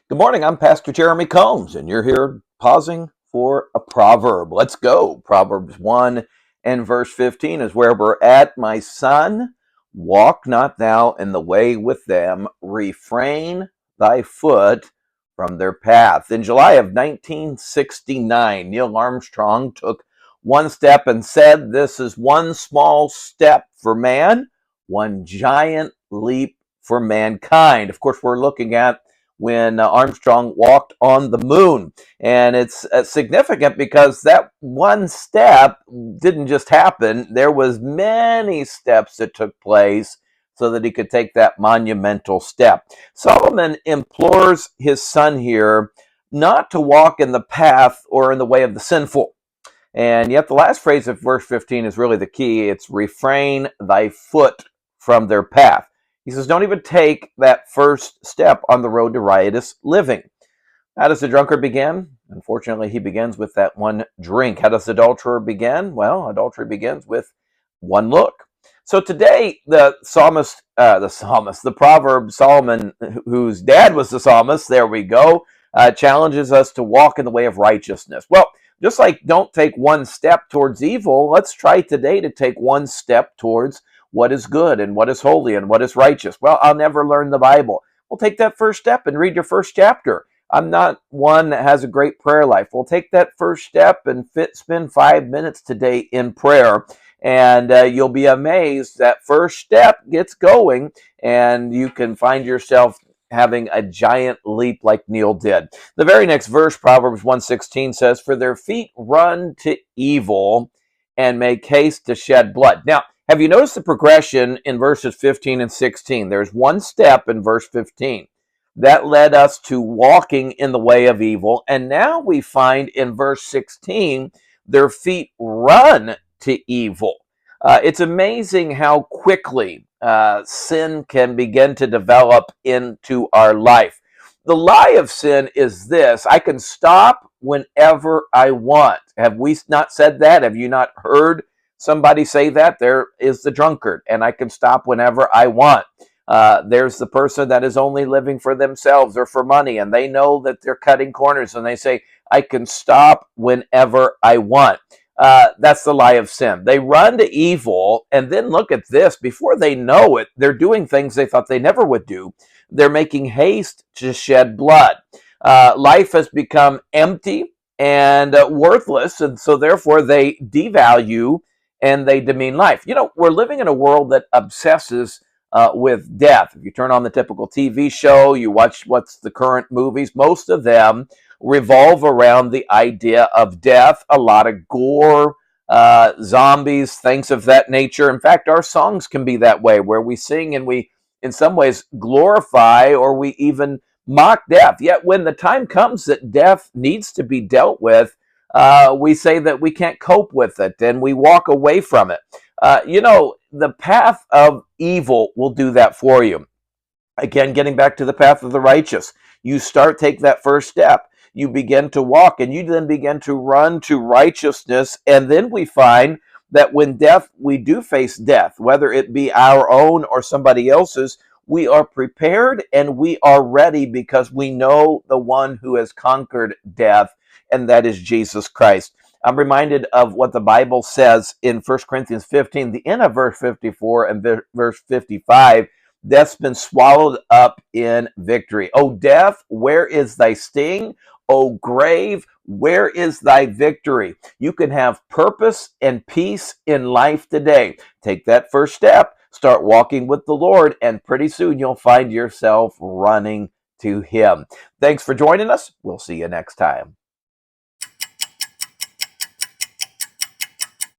Good morning. I'm Pastor Jeremy Combs, and you're here pausing for a proverb. Let's go. Proverbs 1 and verse 15 is where we're at. My son, walk not thou in the way with them, refrain thy foot from their path. In July of 1969, Neil Armstrong took one step and said, "This is one small step for man, one giant leap for mankind." Of course, we're looking at when Armstrong walked on the moon. And it's significant because that one step didn't just happen. There was many steps that took place so that he could take that monumental step. Solomon implores his son here not to walk in the path or in the way of the sinful. And yet the last phrase of verse 15 is really the key. It's refrain thy foot from their path. He says, don't even take that first step on the road to riotous living. How does the drunkard begin? Unfortunately, he begins with that one drink. How does the adulterer begin? Well, adultery begins with one look. So today, the proverb Solomon, whose dad was the psalmist, there we go, challenges us to walk in the way of righteousness. Well, just like don't take one step towards evil, let's try today to take one step towards what is good and what is holy and what is righteous. Well, I'll never learn the Bible. Well, take that first step and read your first chapter. I'm not one that has a great prayer life. Well, take that first step and spend 5 minutes today in prayer. And you'll be amazed that first step gets going and you can find yourself having a giant leap like Neil did. The very next verse, Proverbs 1:16 says, "For their feet run to evil and make haste to shed blood." Now, have you noticed the progression in verses 15 and 16? There's one step in verse 15. That led us to walking in the way of evil. And now we find in verse 16, their feet run to evil. It's amazing how quickly sin can begin to develop into our life. The lie of sin is this: I can stop whenever I want. Have we not said that? Have you not heard somebody say that? There is the drunkard, and I can stop whenever I want. There's the person that is only living for themselves or for money, and they know that they're cutting corners, and they say, I can stop whenever I want. That's the lie of sin. They run to evil, and then look at this. Before they know it, they're doing things they thought they never would do. They're making haste to shed blood. Life has become empty and worthless, and so therefore they devalue and they demean life. You know, we're living in a world that obsesses with death. If you turn on the typical TV show, you watch what's the current movies, most of them revolve around the idea of death, a lot of gore, zombies, things of that nature. In fact, our songs can be that way, where we sing and we, in some ways, glorify or we even mock death. Yet when the time comes that death needs to be dealt with, we say that we can't cope with it and we walk away from it. The path of evil will do that for you. Again, getting back to the path of the righteous, you take that first step. You begin to walk, and you then begin to run to righteousness. And then we find that when we do face death, whether it be our own or somebody else's, we are prepared and we are ready because we know the one who has conquered death, and that is Jesus Christ. I'm reminded of what the Bible says in 1 Corinthians 15, the end of verse 54 and verse 55. Death's been swallowed up in victory. O death, where is thy sting? O grave, where is thy victory? You can have purpose and peace in life today. Take that first step, start walking with the Lord, and pretty soon you'll find yourself running to Him. Thanks for joining us. We'll see you next time.